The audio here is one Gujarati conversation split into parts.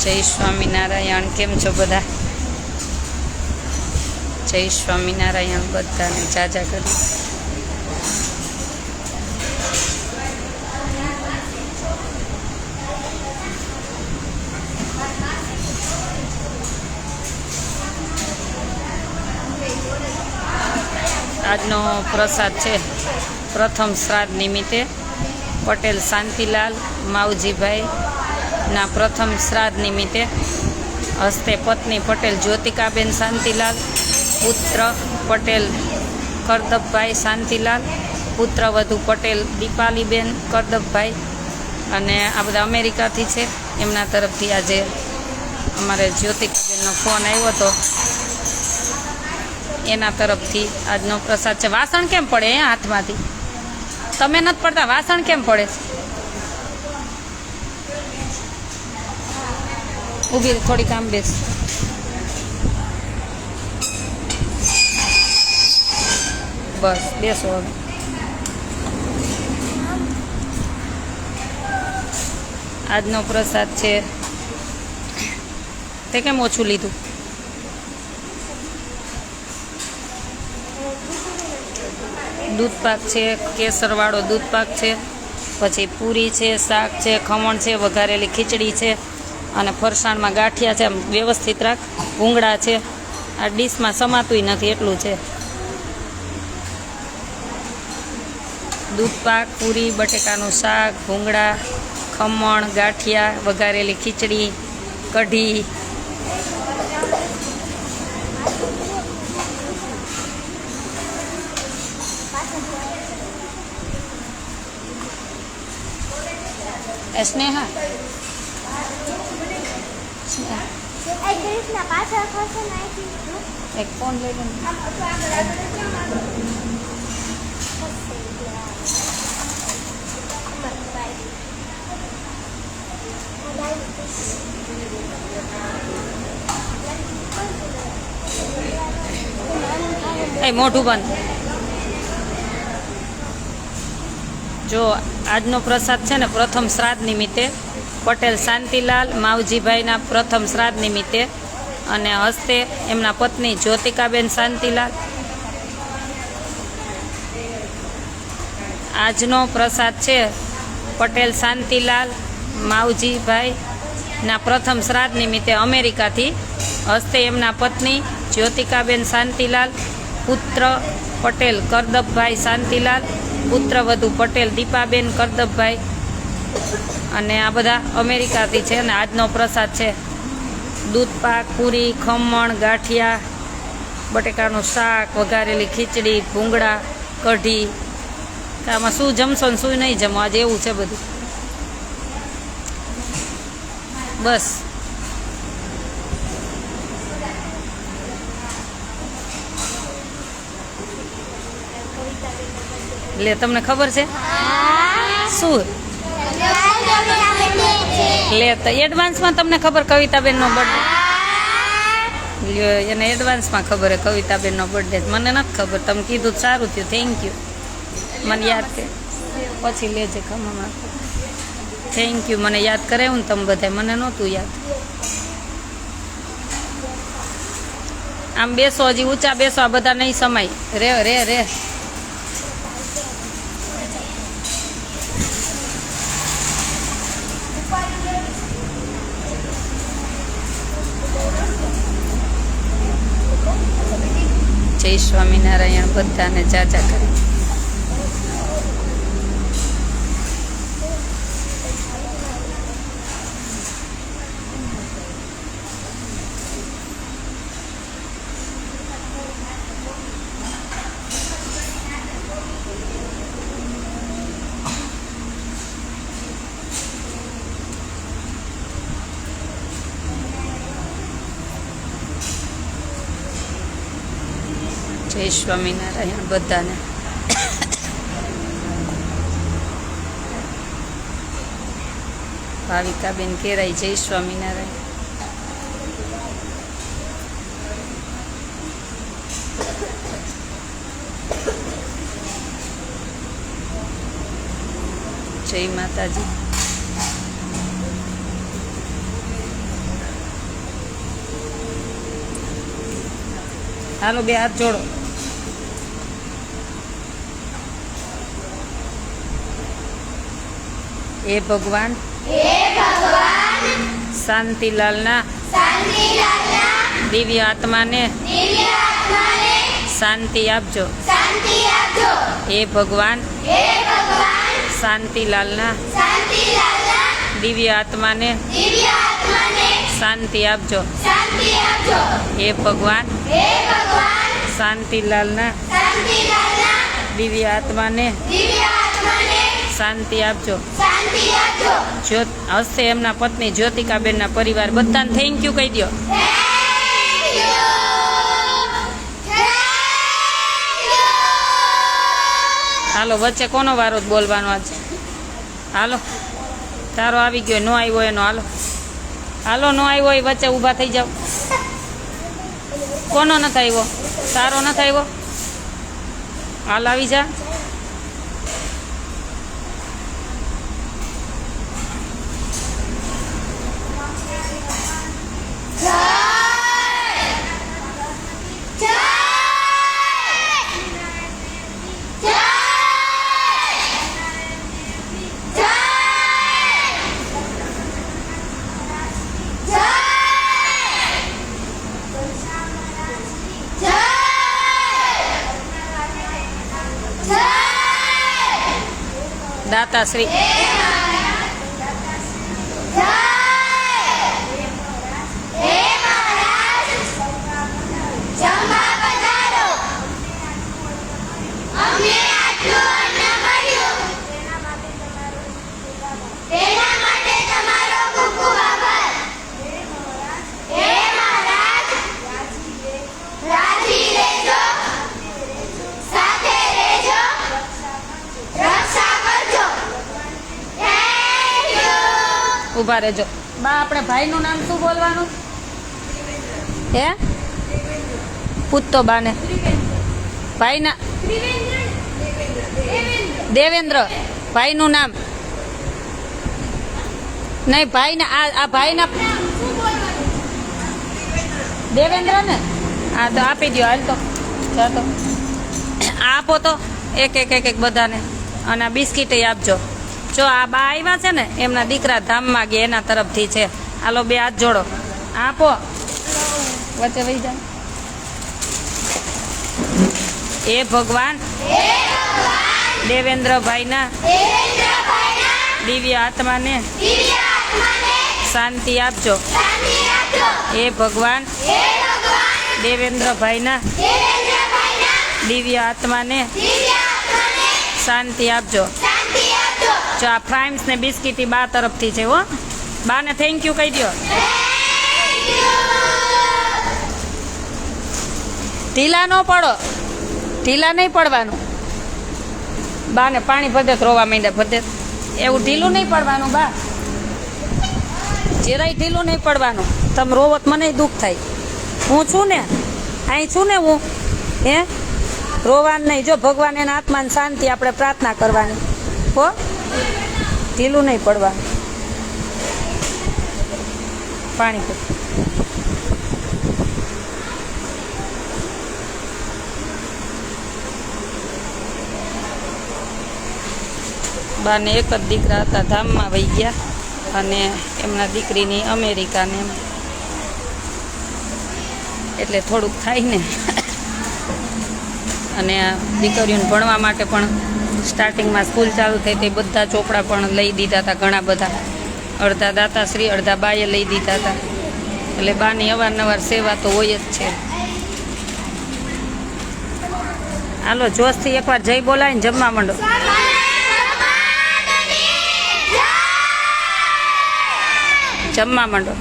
જય સ્વામિનારાયણ. કેમ છો બધા? જય સ્વામિનારાયણ બધાને જાજા કરી. આજનો પ્રસાદ છે પ્રથમ શ્રાદ્ધ નિમિત્તે પટેલ શાંતિલાલ માવજીભાઈના પ્રથમ શ્રાદ્ધ નિમિત્તે હસ્તે પત્ની પટેલ જ્યોતિકાબેન શાંતિલાલ, પુત્ર પટેલ કરદબભાઈ શાંતિલાલ, પુત્રવધુ પટેલ દીપાલીબેન કરદબભાઈ, અને આ બધા અમેરિકાથી છે. એમના તરફથી આજે અમારે જ્યોતિકાબેનનો ફોન આવ્યો હતો, એના તરફથી આજનો પ્રસાદ છે. વાસણ કેમ પડે હાથમાંથી? તમે નથી પડતા, વાસણ કેમ પડે? ઊભી થોડી કામ બેસ. બસ બેસો હવે. આજનો પ્રસાદ છે. તે કેમ ઓછું લીધું? દૂધ પાક છે, કેસરવાળો દૂધ પાક છે, પછી પૂરી છે, શાક છે, ખમણ છે, વઘારેલી ખીચડી છે, અને ફરસાણમાં ગાંઠિયા છે. વ્યવસ્થિત રાખ. ભૂંગળા છે. આ ડીશમાં સમાતુંય નથી એટલું છે. દૂધ પાક, પૂરી, બટેકાનું શાક, ભૂંગળા, ખમણ, ગાંઠિયા, વઘારેલી ખીચડી, કઢી. સ્નેહા એક ફોન લઈ લો. એ મોઢું બંધ. જો આજનો પ્રસાદ છે ને પ્રથમ શ્રાદ્ધ નિમિત્તે પટેલ શાંતિલાલ માવજીભાઈના પ્રથમ શ્રાદ્ધ નિમિત્તે, અને હસ્તે એમના પત્ની જ્યોતિકાબેન શાંતિલાલ. આજનો પ્રસાદ છે પટેલ શાંતિલાલ માવજીભાઈના પ્રથમ શ્રાદ્ધ નિમિત્તે અમેરિકાથી હસ્તે એમના પત્ની જ્યોતિકાબેન શાંતિલાલ, પુત્ર પટેલ કરદબભાઈ શાંતિલાલ, પુત્રવધુ પટેલ દીપાબેન કરદબભાઈ, અને આ બધા અમેરિકાથી છે. અને આજનો પ્રસાદ છે દૂધ પાક, પૂરી, ખમણ, ગાંઠિયા, બટેકાનું શાક, વઘારેલી ખીચડી, ભૂંગળા, કઢી. આમાં શું જમશો ને શું નહીં જમો, આજે એવું છે બધું. બસ લે, તમને ખબર છે શું? લે તો એડવાન્સમાં તમને ખબર કવિતાબેનનો બર્થડે? એને એડવાન્સમાં ખબર હે કવિતાબેનનો બર્થડે. મને નથી ખબર. તમે કીધું સારું થયું, થેન્ક યુ. મને યાદ કે પછી લેજે ખમણ. Thank you. મને યાદ કરાવ્યું ને તમે બધાય, મને નહોતું યાદ. આમ બેસો, હજી ઊંચા બેસો, આ બધા નહીં સમાય. રે રે રે. જય સ્વામિનારાયણ બધાને જાજા કરી. જય સ્વામિનારાયણ બધાને. ભાવિકાબેન કેરાઈ, જય સ્વામિનારાયણ. જય માતાજી. હાલો બે હાથ જોડો. હે ભગવાન શાંતિલાલના દિવ્ય આત્માને શાંતિ આપજો. હે ભગવાન શાંતિલાલના દિવ્ય આત્માને શાંતિ આપજો. હે ભગવાન શાંતિલાલના દિવ્ય આત્માને શાંતિ આપજો. હસ્તે એમના પત્ની જ્યોતિકાબેનના પરિવાર બધાને થેન્ક યુ કહી દો. હાલો વચ્ચે કોનો વારો બોલવાનો આજ? હાલો તારો આવી ગયો, નો આવ્યો એનો. હાલો હાલો નો આવ્યો એ વચ્ચે ઊભા થઈ જાઓ. કોનો નથી આવ્યો? તારો નથી આવ્યો? હાલ આવી જા. દાતાશ્રી ઉભા રહેજો. બા આપણે ભાઈનું નામ શું બોલવાનું? હે પૂછતો બાને. ભાઈના દેવેન્દ્ર. ભાઈનું નામ નહીં, ભાઈના આ ભાઈના દેવેન્દ્ર ને. હા તો આપી દો. હાલ તો જા તો આપો તો એક એક એક એક બધાને. અને આ બિસ્કીટ આપજો. જો આ બા આવ્યા છે ને એમના દીકરા ધામમાં ગયા એના તરફથી છે. હાલો બે હાથ જોડો. આપો વચ્ચે વહી જાય. એ ભગવાન દેવેન્દ્રભાઈના દિવ્ય આત્માને શાંતિ આપજો. એ ભગવાન દેવેન્દ્રભાઈના દિવ્ય આત્માને શાંતિ આપજો. જો આ ફ્રાઇમ્સ ને બિસ્કીટ બા તરફથી છે હો. બાને થેન્ક યુ કહી દો. ઢીલા ન પડો, ઢીલા નહીં પડવાનું. બાને પાણી ભદે રોવા માંડ્યા ભદે. એવું ઢીલું નહીં પડવાનું બા, જરાય ઢીલું નહીં પડવાનું. તમે રોવો તો મને દુઃખ થાય. હું છું ને, અહીં છું ને હું. હે રોવાનું નહીં. જો ભગવાન એના આત્માને શાંતિ આપણે પ્રાર્થના કરવાની હો. ઢીલું નહીં પડવાનું. પાણી પી. બાને એક જ દીકરા હતા, ધામમાં વહી ગયા. અને એમના દીકરીની અમેરિકાને એમ એટલે થોડુંક થાય ને. અને દીકરીઓને ભણવા માટે પણ સ્ટાર્ટિંગમાં સ્કૂલ ચાલુ થઈ તે બધા ચોપડા પણ લઈ દીધા હતા ઘણા બધા. અડધા દાતાશ્રી અડધા બાએ લઈ દીધા હતા. એટલે બાની અવારનવાર સેવા તો હોય જ છે. હાલો જોશથી એકવાર જય બોલાવીને જમવા માંડો. જમવા માંડો.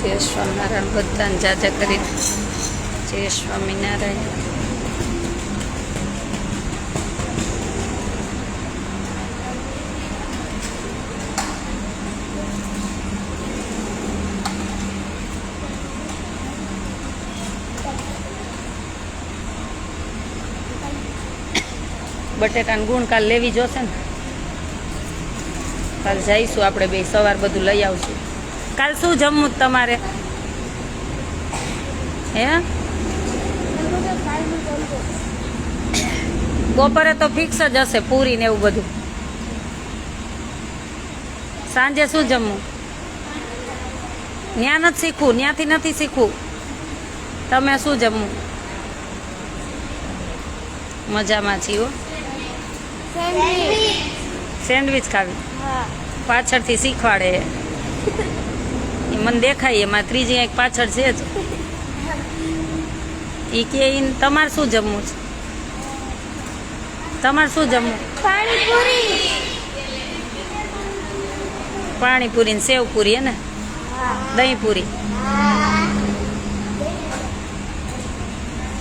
જય સ્વામિનારાયણ. બધાને જાજા કરી. જય સ્વામિનારાયણ. બટેટાનું ગુણ કાલ લેવી જોશે ને. કાલ જઈશું આપણે બે સવાર બધું લઈ આવશું. કાલ શું જમવું તમારે હે? બપોરે તો ફિક્સ જ હશે પૂરી ને એવું બધું. સાંજે શું જમવું? ત્યાં નથી શીખવું, ત્યાંથી નથી શીખવું. તમે શું જમવું? મજામાં છીએ. સેન્ડવીચ ખાવી? પાછળથી શીખવાડે એ મને દેખાય. એમાં ત્રીજી એક પાછળ છે જ. એ કે તમારે શું જમવું છે? તમારે શું જમવું? પાણીપુરી ને સેવ પૂરી હે ને? દહીં પૂરી.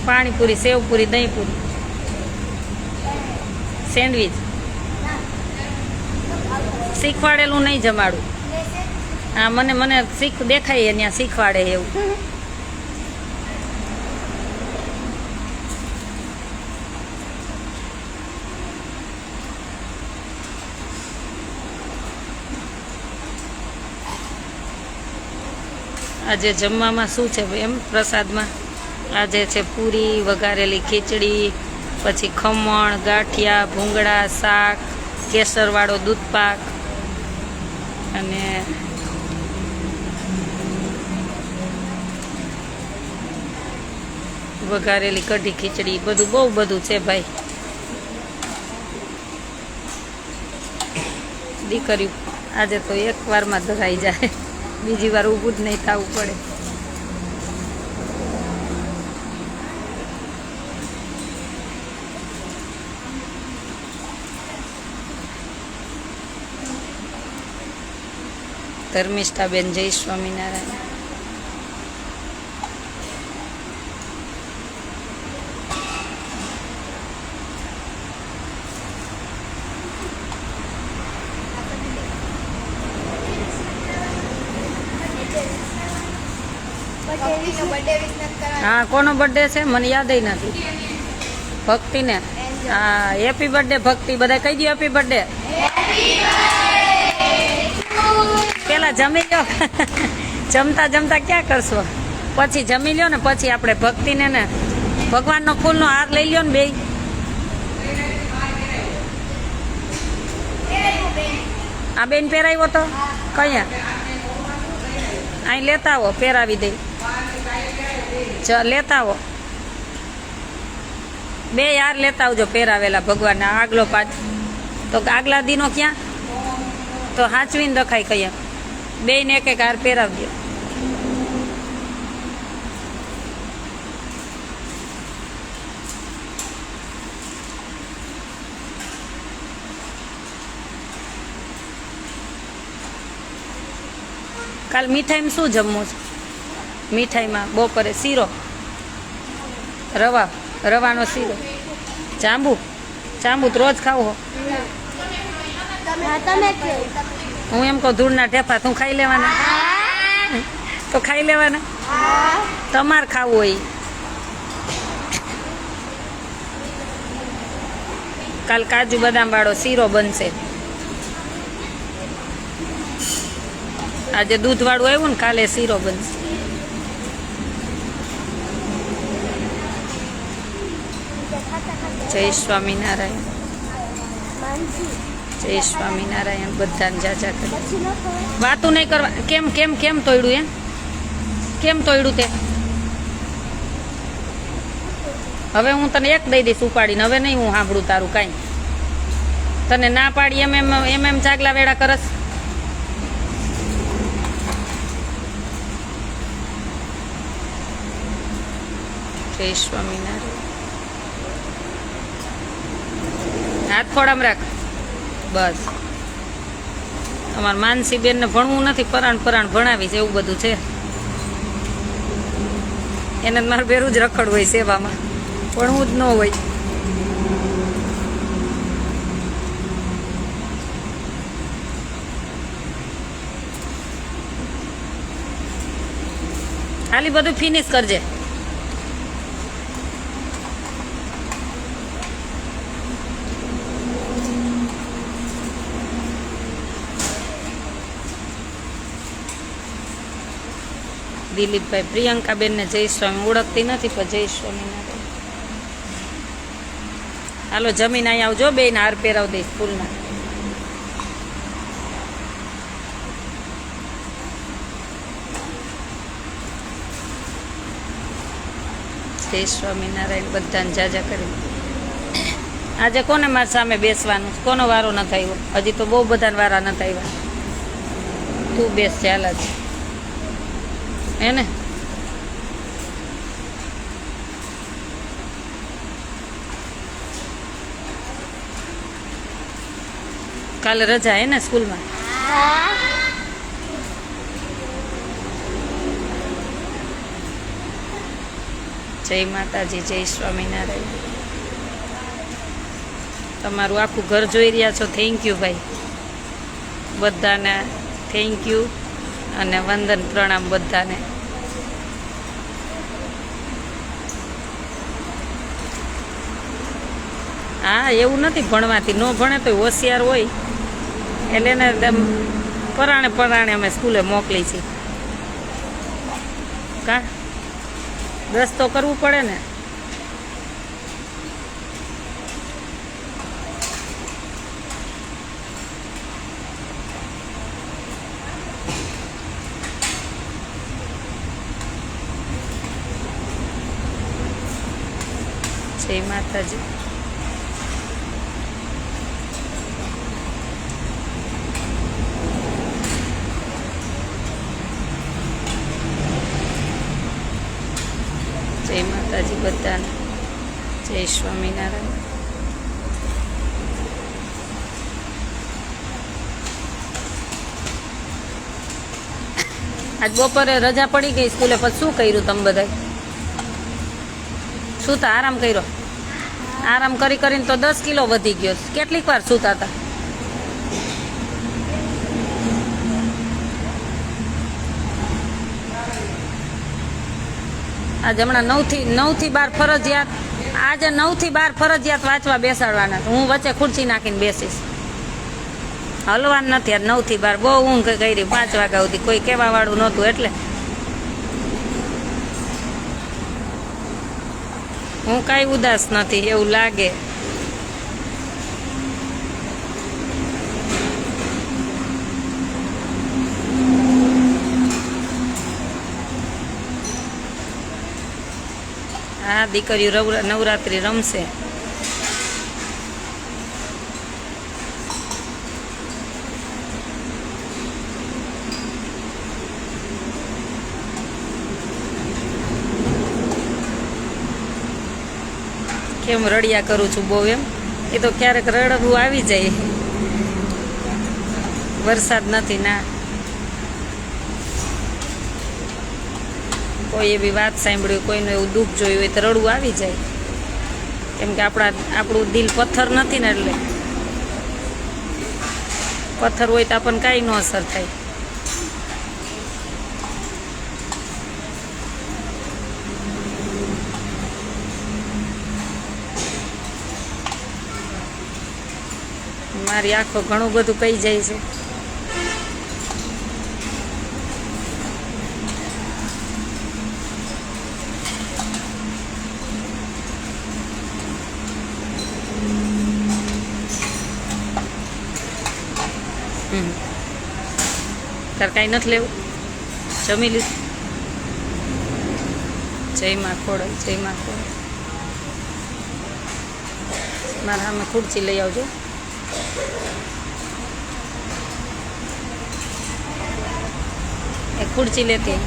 પાણીપુરી, સેવ પૂરી, દહીં પૂરી, સેન્ડવીચ. શીખવાડેલું નહીં જમાડું. હા, મને દેખાય ત્યાં શીખવાડે એવું. આજે જમવામાં શું છે એમ? પ્રસાદમાં આજે છે પૂરી, વઘારેલી ખીચડી, પછી ખમણ, ગાંઠિયા, ભૂંગળા, શાક, કેસરવાળો દૂધપાક અને વઘારેલી કઢી ખીચડી. બધું બહુ બધું છે ભાઈ. દીકરીઓ આજે તો એક વારમાં ધરાઈ જાય, બીજી વાર ઊભું જ નહીં થવું પડે. ધર્મિષ્ઠાબેન, જય સ્વામિનારાયણ. હા, કોનો બર્થડે છે મને યાદ નથી. ભક્તિને. હા, હેપી બર્થડે ભક્તિ. બધા કહી દો હેપી બર્થડે. પેલા જમી લો. જમતા જમતા ક્યાં કરશો? પછી જમી લ્યો ને પછી આપણે ભક્તિને ને ભગવાનનો ફૂલનો હાર લઈ લ્યો ને બે. આ બેન પહેરાવ્યો તો કયા? અહીં લેતા આવો, પહેરાવી દઈ. લેતા આવો બે યાર, લેતા આવજો પહેરાવેલા ભગવાનને. આગલો પાછ તો આગલા દીનો ક્યાં? તો હાચવીને રખાય કયા. બે ને એક એક હાર પહેરાવજો. કાલ મીઠાઈમાં શું જમવું છે? મીઠાઈમાં બપોરે શીરો, રવાનો શીરો, જાંબુ. જાંબુ તો રોજ ખાવું? હું એમ કહું ધૂળના ઢેફા તું ખાઈ લેવાના? તો ખાઈ લેવાના. તમારે ખાવું હોય. કાલ કાજુ બદામ વાળો શીરો બનશે. આજે દૂધ વાળું આવ્યું ને, કાલે શીરો બનશે. જય સ્વામિનારાયણ. જય સ્વામિનારાયણ. બધાને જાજા કરે. વાતું નહીં કરવા. કેમ કેમ કેમ તોડ્યું? એમ કેમ તોડ્યું તે? હવે હું તને એક દઈ દઈશ ઉપાડીને. હવે નહીં હું સાંભળું તારું કાંઈ. તને ના પાડી એમ જાગલા વેળા કરસ. જય સ્વામિનારાયણ. હાથ ખોડામ રાખ. બસ. અમારા માનસીબેનને ભણવું નથી, પરાણ ભણાવીશ એવું બધું છે. એને મારું બેરું જ રખડવું હોય સેવામાં, ભણવું જ ન હોય. ખાલી બધું ફિનિશ કરજે. દિલીપભાઈ, પ્રિયંકાબેનને જય સ્વામી, ઓળખતી નથી પણ જય સ્વામિનારાયણ. હાલો જમીન અહીં આવજો, બેન હાર પહેરાવી દઈશ ફૂલના. જય સ્વામિનારાયણ બધાને જાજા કરી. આજે કોને મારી સામે બેસવાનું, કોનો વારો નથી આવ્યો? હજી તો બહુ બધાને વારા નથી આવ્યા. તું બેસ ચાલ જ હે ને. કાલે રજા હે ને સ્કૂલમાં? જય માતાજી, જય સ્વામિનારાયણ. તમારું આખું ઘર જોઈ રહ્યા છો. થેન્ક યુ ભાઈ, બધાને થેન્ક યુ અને વંદન પ્રણામ બધાને. હા એવું નથી ભણવાથી, ન ભણે તો હોશિયાર હોય એટલે એને પરાણે પરાણે અમે સ્કૂલે મોકલી છીએ. કા દસ તો કરવું પડે ને. જય માતાજી. જય માતાજી બધાને, જય સ્વામિનારાયણ. આજ બપોરે રજા પડી ગઈ સ્કૂલે, પછી શું કર્યું તમે બધાએ? સૂતા આરામ કર્યો? આરામ કરી કરીને તો 10 કિલો વધી ગયો. કેટલીક વાર સૂતા હતા? આજે હમણાં 9 થી 12 ફરજિયાત, આજે 9 થી 12 ફરજિયાત વાંચવા બેસાડવાના. હું વચ્ચે ખુરશી નાખીને બેસીશ, હલવાનું નથી. આજ 9 થી 12 બહુ ઊંઘ કરી, 5 વાગ્યા સુધી કોઈ કહેવા વાળું નહોતું એટલે હું કાંઈ ઉદાસ નથી એવું લાગે. હા દીકરીઓ નવરાત્રિ રમશે. કેમ રડિયા કરું છું બહુ? એમ એ તો ક્યારેક રડવું આવી જાય. વરસાદ નથી ના, કોઈ એવી વાત સાંભળ્યું, કોઈનું એવું દુઃખ જોયું હોય તો રડવું આવી જાય. કેમ કે આપણું દિલ પથ્થર નથી ને, એટલે પથ્થર હોય તો આપણને કાંઈ ન અસર થાય. મારી આંખો ઘણું બધું કહી જાય છે. તાર કાંઈ નથી લેવું? જમી લીધું? જય માં ખોડલ, જય માં ખોડલ. મારા સામે ખુરશી લઈ આવજો. એક ખુરશી લેતી.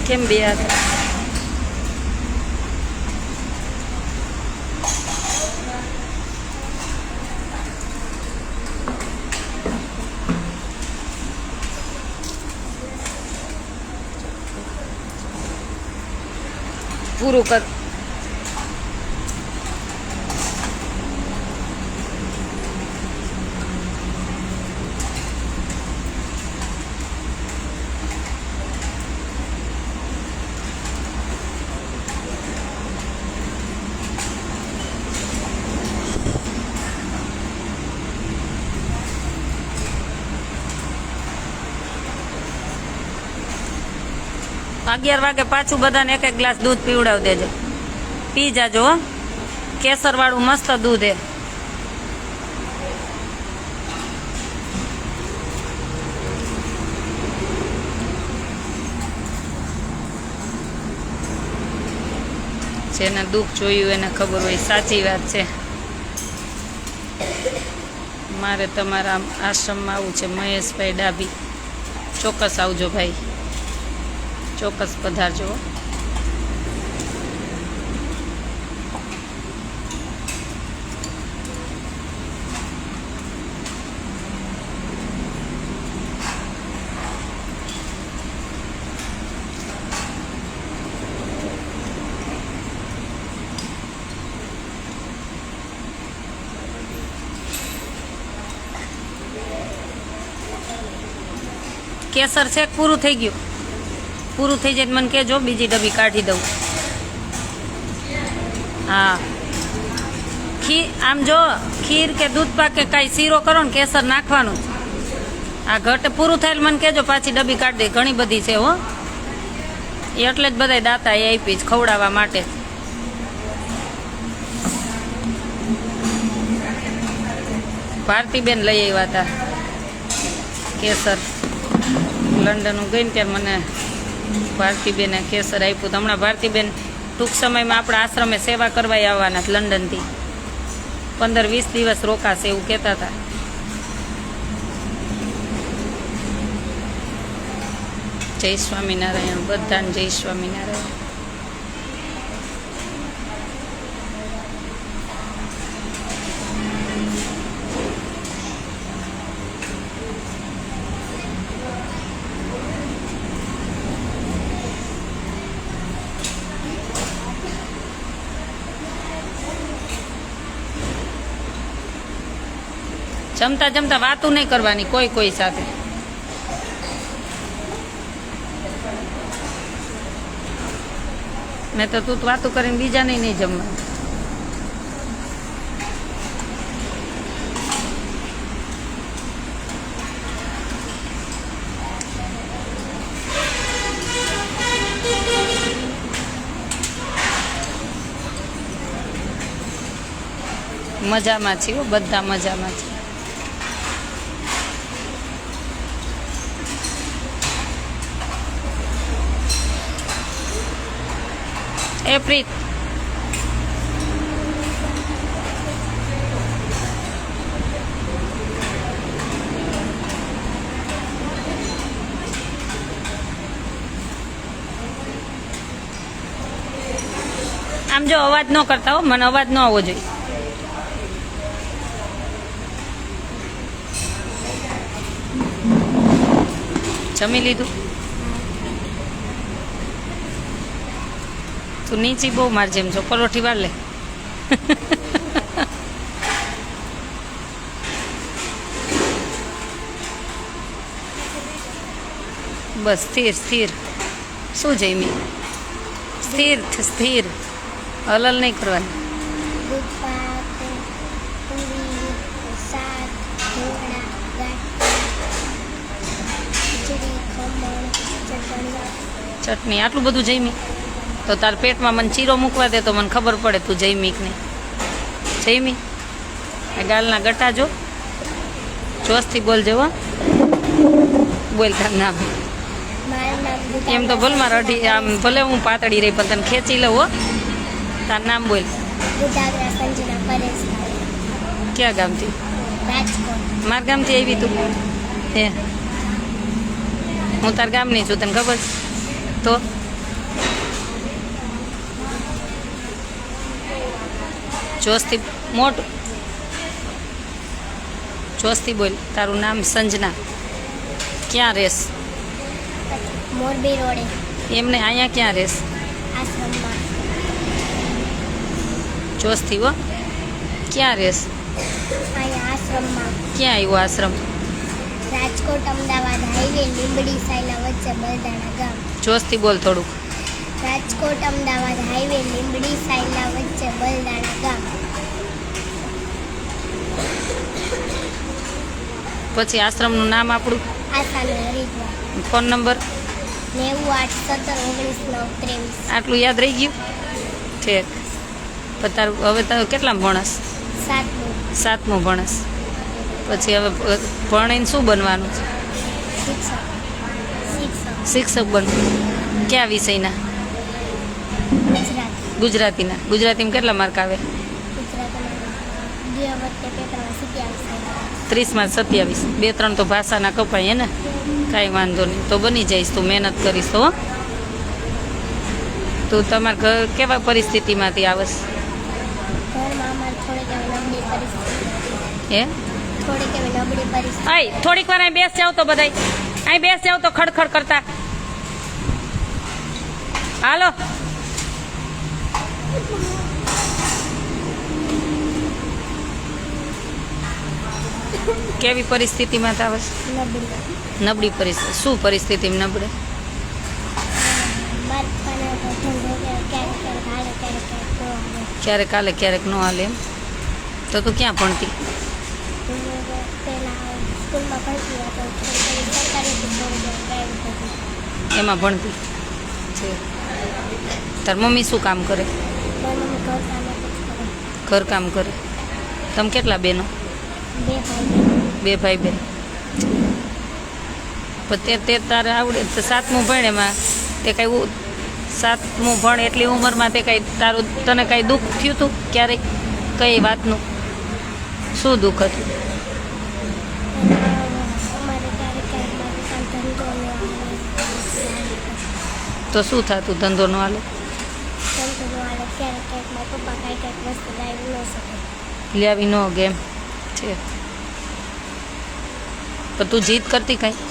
કેમ બે હાથ? પૂરું કર. 11 વાગે પાછું બધાને એક ગ્લાસ દૂધ પીવડાવી દેજો. પી જાજો હો. કેસરવાળું મસ્ત દૂધ હે. જેને દુઃખ જોયું એને ખબર હોય. સાચી વાત છે. મારે તમારા આશ્રમમાં આવવું છે. મહેશભાઈ ડાભી, ચોક્કસ આવજો ભાઈ, ચોક્કસ પધારજો. કેસર છે પૂરું થઈ ગયું? પૂરું થઈ જાય મને કહેજો, બીજી ડબ્બી કાઢી દઉં. હા, આમ જો ખીર કે દૂધ પાક કે કાંઈ શીરો કરો ને કેસર નાખવાનું જ. આ ઘટ પૂરું થાય મને કહેજો, પાછી ડબ્બી કાઢી દે. ઘણી બધી છે હો, એટલે જ બધાય દાતા એ આપી જ ખવડાવવા માટે. ભારતીબેન લઈ આવ્યા હતા કેસર. લંડન હું ગઈ ને ત્યારે મને ભારતીબેને કેસર આપ્યું. હમણાં ભારતીબેન ટૂંક સમયમાં આપણા આશ્રમે સેવા કરવા આવવાના લંડનથી. 15-20 દિવસ રોકાશે એવું કહેતા હતા. જય સ્વામિનારાયણ. બધાને જય સ્વામિનારાયણ. જમતા જમતા વાતું નહીં કરવાની કોઈ સાથે. મેં તો તું વાતું કરીને બીજાને નહીં જમવાનું. મજામાં છીએ બધા, મજામાં છીએ. એ પ્રીત, આમ જો અવાજ ન કરતા હો, મને અવાજ ન આવવો જોઈએ. જમી લીધું? તું નીચી બહુ માર જેમ છો, પરોઠી વાર લે. બસ સ્થિર સ્થિર. શું જમી? સ્થિર સ્થિર, હલલ નહીં કરવાની. ચટણી આટલું બધું જમી? તો તાર પેટમાં મને ચીરો મૂકવા દે તો મને ખબર પડે તું જમી કે નહીં. જમી? આ ગાલના ગટા જો, જોશથી બોલજો હો. બોલ તાર નામ. એમ તો બોલ મારે અઢી, આમ ભલે હું પાતળી રહી પણ તને ખેંચી લઉં હો. તાર નામ બોલ. ક્યાં ગામથી? મારા ગામથી આવી તું? હે, હું તાર ગામની છું, તને ખબર તો? જોશથી મોટું, જોશથી બોલ. તારું નામ સંજના. ક્યાં રહેશ? મોરબી રોડે. એમને અહીંયા ક્યાં રહેશ? આશ્રમમાં. જોશથી હો. ક્યાં રહેશ? અહીંયા આશ્રમમાં. ક્યાં આવ્યો આશ્રમ? રાજકોટ અમદાવાદ હાઈવે, લીંબડી સાયલા વચ્ચે બલદાણા ગામ. જોશથી બોલ થોડુંક. રાજકોટ અમદાવાદ હાઈવે, લીંબડી સાયલા વચ્ચે બલદાણા ગામ. પછી આશ્રમનું નામ આપણું? આસાનું હરિદ્વાર. Phone number? 90 8 17 19 9 23 આટલું યાદ રહી ગયું ઠીક પણ તારું હવે તારું કેટલામાં ભણસ 7 7મું ભણસ પછી હવે ભણીને શું બનવાનું છે શિક્ષક શિક્ષક બનવું કયા વિષયના ગુજરાતી ગુજરાતીમાં કેટલા માર્ક આવે ગુજરાતીમાં બે વખતે પેપરમાં 27 30માં 27 2-3 તો ભાષાના કપાય ને કાંઈ વાંધો નહીં તો બની જઈશ તું મહેનત કરીશ તો હો તું તમારા ઘર કેવા પરિસ્થિતિમાંથી આવશ ઘરમાં અમારે થોડીક એવી નબળી પરિસ્થિતિ હે થોડીક એવી નબળી પરિસ્થિતિ આય થોડીક વાર અહીં બેસ જાવ તો બધાય અહીં બેસ જાવ તો ખડખડ કરતા હાલો કેવી પરિસ્થિતિમાં થાવસ નબળી નબળી પરિસ્થિતિ શું પરિસ્થિતિમાં નબળે મારા પપ્પાને તો ધંધો ક્યારેક હાલે ક્યારેક ન હાલે ક્યારેક હાલે ક્યારેક ન હાલે એમ તો તું ક્યાં ભણતી હું પહેલાં સ્કૂલમાં ભણતી હતો થોડી સરકારી હતી થોડી પ્રાઇવેટ હતી એમાં ભણતી છે તાર મમ્મી શું કામ કરે મારી મમ્મી ઘર કામ જ કરે ઘરકામ કરે તમે કેટલા બહેનો 2 ભાઈ 2 ભાઈ બેન પણ તે તારે આવડે તો 7મું ભણ એમાં તે કાંઈ 7મું ભણ એટલી ઉંમરમાં તે કાંઈ તારું તને કાંઈ દુઃખ થયું હતું ક્યારેય કઈ વાતનું શું દુઃખ હતું અમારે ક્યારેક મારી પાસે ધંધો ન તો શું થતું ધંધો ન હાલે ક્યારેક મારા પપ્પા કાંઈક વસ્તુ લાવી ન શકે લાવી ન ગેમ છે પણ તું જીદ કરતી કાંઈ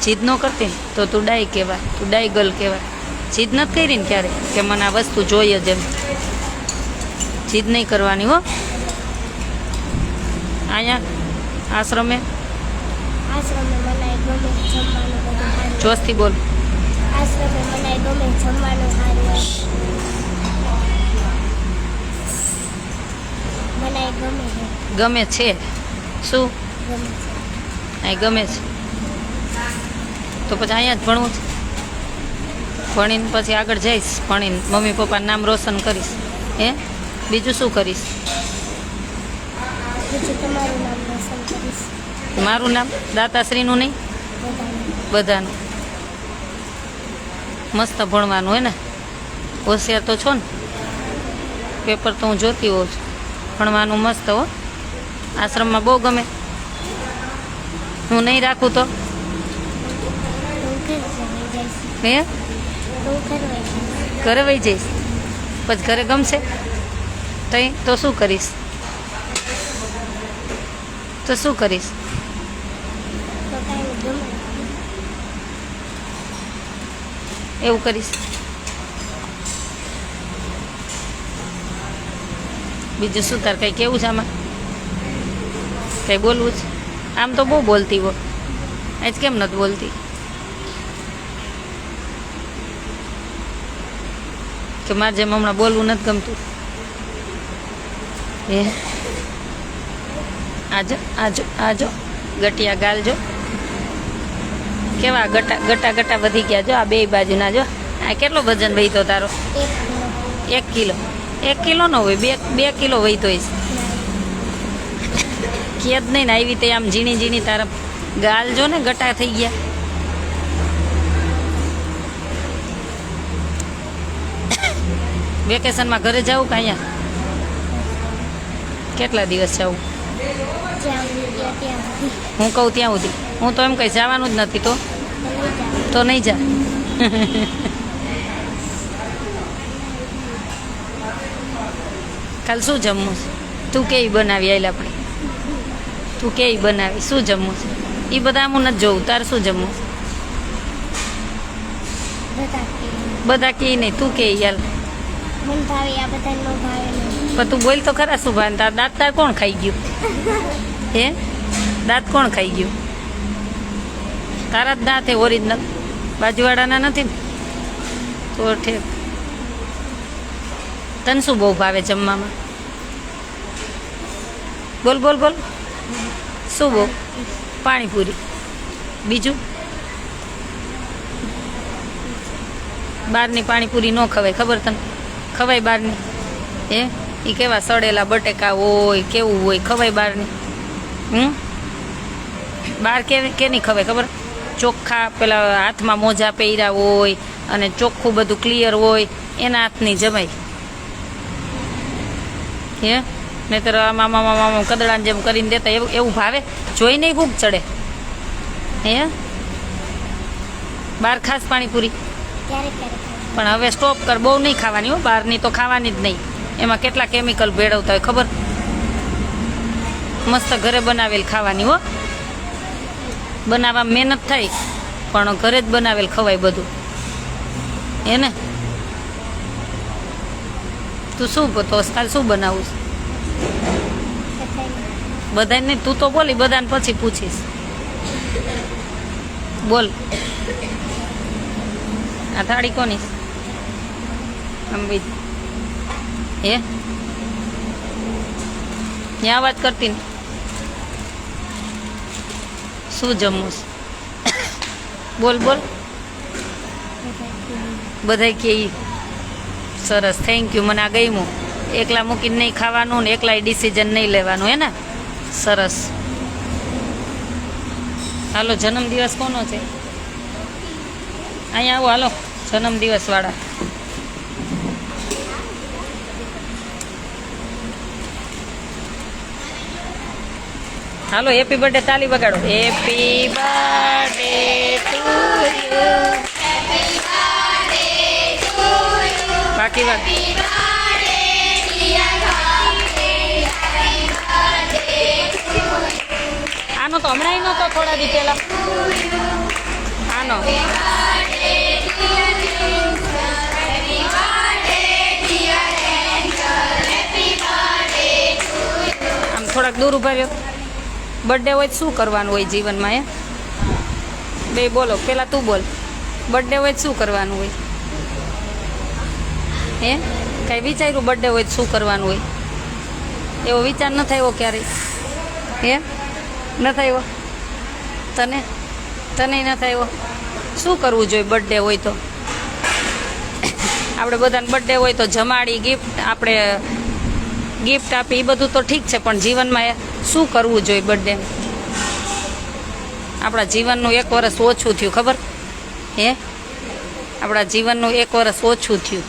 જીદ ન કરતી ને તો તું ડાઈ કહેવાય તું ડાઈ ગર્લ કહેવાય જીદ નથી કરી ને ક્યારે કે મને આ વસ્તુ જોઈએ જ એમ જીદ નહીં કરવાની હો અહીંયા આશ્રમે આશ્રમે મનાય ગમે જમવાનું બધું સારું જોશથી બોલ આશ્રમે મનાય ગમે જમવાનું સારું હોય મનાય ગમે છે ગમે છે શું ગમે છે અહીં ગમે છે તો પછી અહીંયા જ ભણવું છે ભણીને પછી આગળ જઈશ ભણીને મમ્મી પપ્પાનું નામ રોશન કરીશ હે બીજું શું કરીશ બીજું તમારું નામ રોશન કરીશ મારું નામ દાતાશ્રીનું નહીં બધાનું મસ્ત ભણવાનું હોય ને હોશિયાર તો છો ને પેપર તો હું જોતી હોઉં છું ભણવાનું મસ્ત હો આશ્રમમાં બહુ ગમે હું નહીં રાખું તો હું ઘરે જઈ જઈશ હે હું ઘરે વહી જઈશ ઘરે વહી જઈશ પછી ઘરે ગમશે તઈ તો શું કરીશ તો શું કરીશ તો કાંઈ ગમે એવું કરીશ બીજું શું તાર કંઈ કેવું છે આમાં કંઈ બોલવું છે આમ તો બહુ બોલતી હો આજ કેમ નથી બોલતી કે મારે જેમ હમણાં બોલવું નથી ગમતું હે આજો આજો આજો ગટિયા ગાલજો કેવા ગટા ગટા વધી ગયા જો આ બે બાજુના જો આ કેટલો વજન વહીતો તારો 1 કિલો 1 કિલો નો હોય 2 કિલો વહીતો હોય કે જ નહીં ને આવી તે આમ ઝીણી ઝીણી તારા ગાલ જો ને ગટા થઈ ગયા વેકેશનમાં ઘરે જાવું કે અહીંયા કેટલા દિવસ જાવું જ્યાં સુધી ગયા ત્યાં સુધી હું કહું ત્યાં સુધી હું તો એમ કંઈ જવાનું જ નથી તો નહીં જા કાલ શું જમવું છે તું કેવી બનાવી આવેલ આપણે તું કેવી બનાવી શું જમવું છે એ બધા હું નથી જોઉં તારે શું જમવું બધા કે નહીં તું કે યાર મન ભાવે આ બધા ન ભાવે નહીં પણ તું બોલ તો ખરા શું ભાવે તાર દાંત તાર કોણ ખાઈ ગયું હે દાંત કોણ ખાઈ ગયું તારા જ દાંત હે ઓરિજિનલ બાજુવાળાના નથી ને તો ઠીક તને શું બહુ ભાવે જમવામાં બોલ બોલ બોલ શું બહુ પાણીપુરી બીજું બહારની પાણીપુરી ન ખવાય, ખબર તને? ખવાય બહારની? હે? એ કેવા સડેલા બટેકા હોય, કેવું હોય, ખવાય બહારની? બહાર કેની ખવાય ખબર? ચોખ્ખા પેલા હાથમાં મોજા પહેર્યા હોય અને ચોખ્ખું બધું ક્લિયર હોય એના હાથની જમાય. હે? નહીતર આમાં કદડાને જેમ કરીને દેતા એવું ભાવે? જોઈને ભૂખ ચડે. હે? બહાર ખાસ પાણીપુરી? ક્યારેક ક્યારેક ખાઈ. પણ હવે સ્ટોપ કર, બહુ નહીં ખાવાની હો. બહારની તો ખાવાની જ નહીં. એમાં કેટલા કેમિકલ ભેળવતા હોય ખબર? મસ્ત ઘરે બનાવેલ ખાવાની હો. બનાવવા મહેનત થાય પણ ઘરે જ બનાવેલ ખવાય બધું. એને તું શું તો કાલ શું બનાવું? બધાને નહીં, તું તો બોલી, બધાને પછી પૂછીશ. બોલ. આ થાળી કોની? અંબી. હે? ત્યાં અવાજ કરતી ને શું જમવું છે? બોલ બોલ. બધાય કે ઈ સરસ, થેન્ક યુ, મને આ ગમ્યું. એકલા મૂકીને નહીં ખાવાનું ને એકલાય ડિસિઝન નહીં લેવાનું, હે ને? સરસ. હાલો, જન્મદિવસ કોનો છે? અહીંયા આવો, હાલો, જન્મદિવસ વાળા. હાલો, હેપી બર્થડે તાલી વગાડો. Happy birthday to you. બાકી વાત આનો તો હમણાં નહોતો, થોડા દી પહેલા આનો. આમ થોડાક દૂર ઉભા રહ્યો. બર્થડે હોય તો શું કરવાનું હોય જીવનમાં? બે બોલો, પેલા તું બોલ. બર્થડે હોય તો શું કરવાનું હોય? હે? કાંઈ વિચાર્યું બર્થડે હોય તો શું કરવાનું હોય? એવો વિચાર ન થયો ક્યારેય? હે? ન થયો તને? તને ન થયો? શું કરવું જોઈએ બર્થડે હોય તો? આપણે બધાને બર્થડે હોય તો જમાડી, ગિફ્ટ આપણે ગિફ્ટ આપી, એ બધું તો ઠીક છે, પણ જીવનમાં શું કરવું જોઈએ બર્થડે? આપણા જીવનનું 1 વર્ષ ઓછું થયું, ખબર? હે? આપણા જીવનનું 1 વર્ષ ઓછું થયું,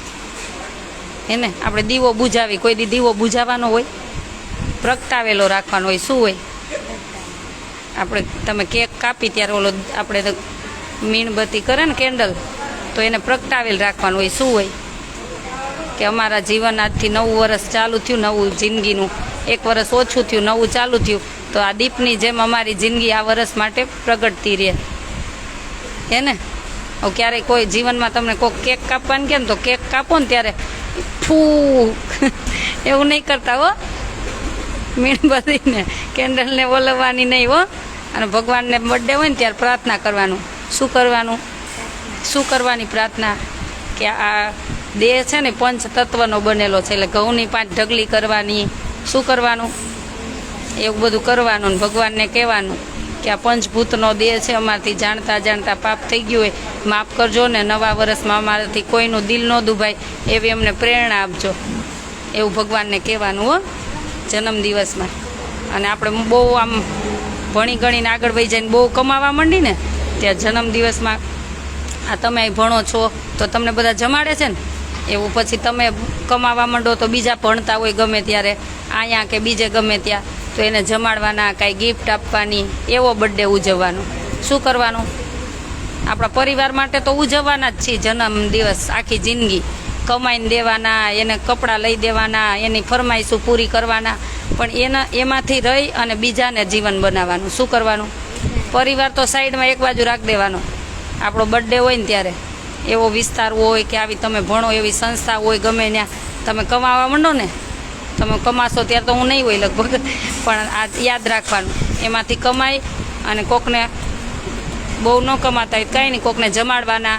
હે ને? આપણે દીવો બુઝાવી, કોઈ દી દીવો બુઝાવવાનો હોય? પ્રગટાવેલો રાખવાનો હોય. શું હોય? આપણે તમે કેક કાપી ત્યારે ઓલો આપણે મીણબત્તી કરે ને, કેન્ડલ, તો એને પ્રગટાવેલ રાખવાનું હોય. શું હોય? કે અમારા જીવન આજથી 9 વર્ષ ચાલુ થયું, નવું જિંદગીનું 1 વર્ષ ઓછું થયું, નવું ચાલુ થયું, તો આ દીપની જેમ અમારી જિંદગી આ વર્ષ માટે પ્રગટતી રહે, હે ને? હવે ક્યારેય કોઈ જીવનમાં તમને કોઈ કેક કાપવાનું કે ને, તો કેક કાપો ને ત્યારે ફૂ એવું નહીં કરતા હો. મીણબત્તીને કેન્ડલને ઓલવવાની નહીં હો. અને ભગવાનને બર્થડે હોય ને ત્યારે પ્રાર્થના કરવાનું. શું કરવાનું? શું કરવાની પ્રાર્થના? કે આ દેહ છે ને 5 તત્વનો બનેલો છે, એટલે ઘઉંની 5 ઢગલી કરવાની. શું કરવાનું? એવું બધું કરવાનું. ને ભગવાનને કહેવાનું કે આ પંચભૂતનો દેહ છે, અમારાથી જાણતા જાણતા પાપ થઈ ગયું હોય, માફ કરજો ને નવા વર્ષમાં અમારાથી કોઈનું દિલ ન દુભાય એવી અમને પ્રેરણા આપજો. એવું ભગવાનને કહેવાનું હો જન્મદિવસમાં. અને આપણે બહુ આમ ભણી ગણીને આગળ વહી જઈને બહુ કમાવા માંડી ને, ત્યાં જન્મદિવસમાં આ તમે અહીં ભણો છો તો તમને બધા જમાડે છે ને, એવું પછી તમે કમાવા માંડો તો બીજા ભણતા હોય ગમે ત્યારે અહીંયા કે બીજે ગમે ત્યાં, તો એને જમાડવાના, કાંઈ ગિફ્ટ આપવાની, એવો બર્થડે ઉજવવાનો. શું કરવાનું? આપણા પરિવાર માટે તો ઉજવવાના જ છીએ જન્મદિવસ આખી જિંદગી. કમાઈને દેવાના, એને કપડાં લઈ દેવાના, એની ફરમાઈશું પૂરી કરવાના, પણ એમાંથી રહી અને બીજાને જીવન બનાવવાનું. શું કરવાનું? પરિવાર તો સાઈડમાં એક બાજુ રાખી દેવાનો. આપણો બર્થડે હોય ને ત્યારે એવો વિસ્તાર હોય કે આવી તમે ભણો એવી સંસ્થા હોય, ગમે ત્યાં તમે કમાવા માંડો ને, તમે કમાશો ત્યારે તો હું નહીં હોય લગભગ, પણ આ યાદ રાખવાનું. એમાંથી કમાઈ અને કોકને બહુ ન કમાતા હોય કાંઈ નહીં, કોકને જમાડવાના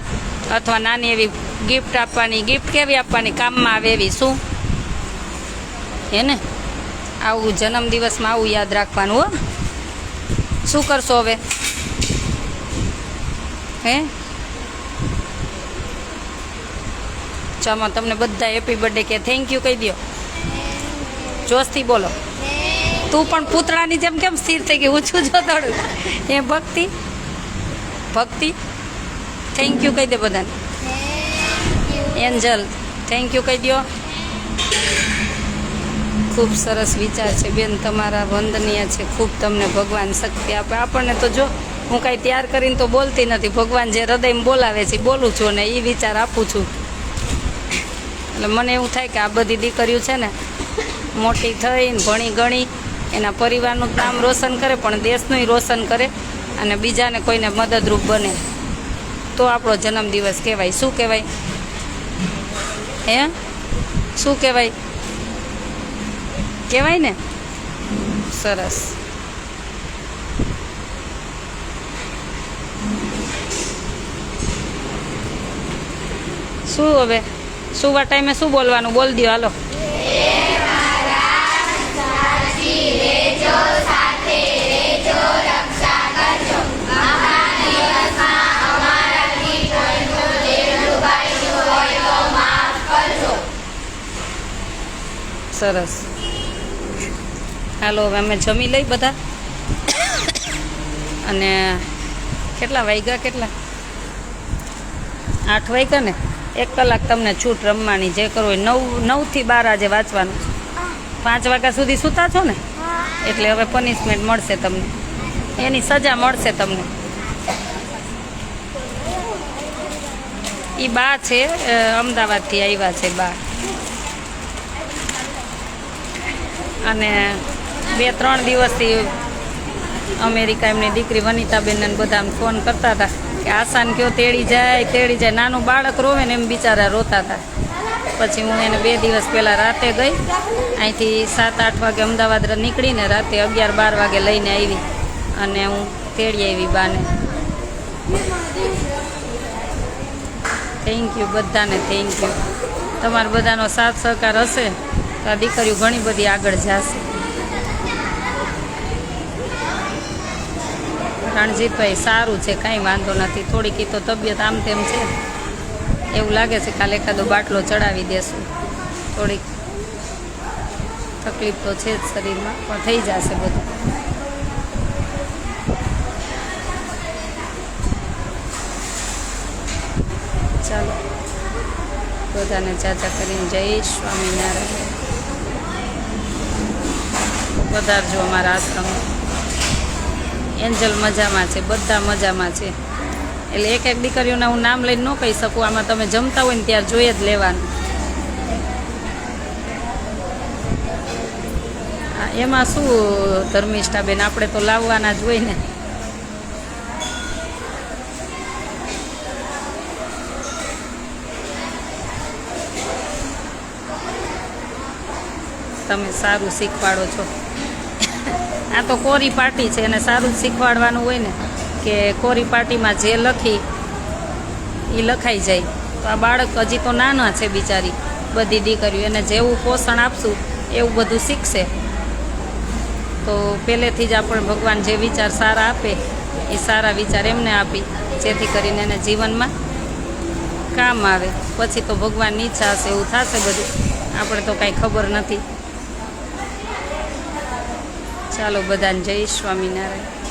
અથવા નાની એવી ગિફ્ટ આપવાની. ગિફ્ટ કેવી આપવાની? કામમાં આવે એવી. શું? હે ને? આવું જન્મદિવસમાં આવું યાદ રાખવાનું હો. શું કરશો હવે? હે? ચામાં તમને બધા હેપી બર્થડે કે થેન્ક યુ કહી દો. જોશથી બોલો. તું પણ પૂતળાની જેમ કેમ સ્થિર થઈ ગઈ? ઊંચું જો થોડું. એ ભક્તિ થેન્ક યુ કહી દે બધાને. એન્જલ થેન્ક યુ કહી દો. ખૂબ સરસ વિચાર છે બેન તમારા, વંદનીય છે ખૂબ. તમને ભગવાન શક્તિ આપે. આપણને તો જો હું કાંઈ તૈયાર કરીને તો બોલતી નથી, ભગવાન જે હૃદયમાં બોલાવે છે બોલું છું ને એ વિચાર આપું છું. એટલે મને એવું થાય કે આ બધી દીકરીઓ છે ને મોટી થઈને ભણી ગણી એના પરિવારનું નામ રોશન કરે, પણ દેશનું રોશન કરે અને બીજાને કોઈને મદદરૂપ બને તો આપણો જન્મદિવસ કહેવાય. શું કહેવાય? હે શું કહેવાય? કહેવાય ને? સરસ. શું હવે સુવા ટાઈમે શું બોલવાનું? બોલ દો હાલો. સરસ. હાલો હવે અમે જમી લઈ બધા. અને કેટલા વાગ્યા? કેટલા? 8 વાગ્યા ને? 1 કલાક તમને છૂટ રમવાની, જે કરવું હોય. 9 થી 12 આજે વાંચવાનું છે. 5 વાગ્યા સુધી સૂતા છો ને, એટલે હવે પનિશમેન્ટ મળશે તમને, એની સજા મળશે તમને. એ બા છે અમદાવાદથી આવ્યા છે બા, અને 2-3 દિવસથી અમેરિકા એમની દીકરી વનિતાબેનને બધા ફોન કરતા હતા કે આશાને કયો તેડી જાય. નાનું બાળક રોવે ને એમ બિચારા રોતા હતા. પછી હું એને 2 દિવસ પહેલાં રાતે ગઈ, અહીંથી 7-8 વાગે અમદાવાદ નીકળીને રાતે 11-12 વાગે લઈને આવી અને હું તેડી આવી બાને. થેન્ક યુ બધાને, થેન્ક યુ. તમારા બધાનો સાથ સહકાર હશે તો આ દીકરીઓ ઘણી બધી આગળ જશે. રણજીતભાઈ સારું છે, કાંઈ વાંધો નથી. થોડીક તો તબિયત આમ તેમ છે, એવું લાગે છે કાલે એકાદો બાટલો ચડાવી દેશું. થોડીક તકલીફ તો છે જ શરીરમાં, પણ થઈ જશે બધું. ચાલો બધાને ચાચા કરીને જય સ્વામિનારાયણ. વધારજો અમારા આશ્રમ. એન્જલ મજામાં છે, બધા મજામાં છે. એટલે એક દીકરીઓના હું નામ લઈને ન કહી શકું. આમાં તમે જમતા હોય ને ત્યારે જોઈએ જ લેવાનું. એમાં શું ધર્મિષ્ઠાબેન, આપણે તો લાવવાના જ હોય ને. તમે સારું શીખવાડો છો. આ તો કોરી પાર્ટી છે અને સારું જ શીખવાડવાનું હોય ને, કે કોરી પાર્ટીમાં જે લખી એ લખાઈ જાય. તો આ બાળક હજી તો નાના છે બિચારી, બધી દીકરીઓ, એને જેવું પોષણ આપશું એવું બધું શીખશે. તો પહેલેથી જ આપણે ભગવાન જે વિચાર સારા આપે એ સારા વિચાર એમને આપી, જેથી કરીને એને જીવનમાં કામ આવે. પછી તો ભગવાનની ઈચ્છા હશે એવું થશે બધું, આપણે તો કાંઈ ખબર નથી. ચાલો બધાને જય સ્વામિનારાયણ.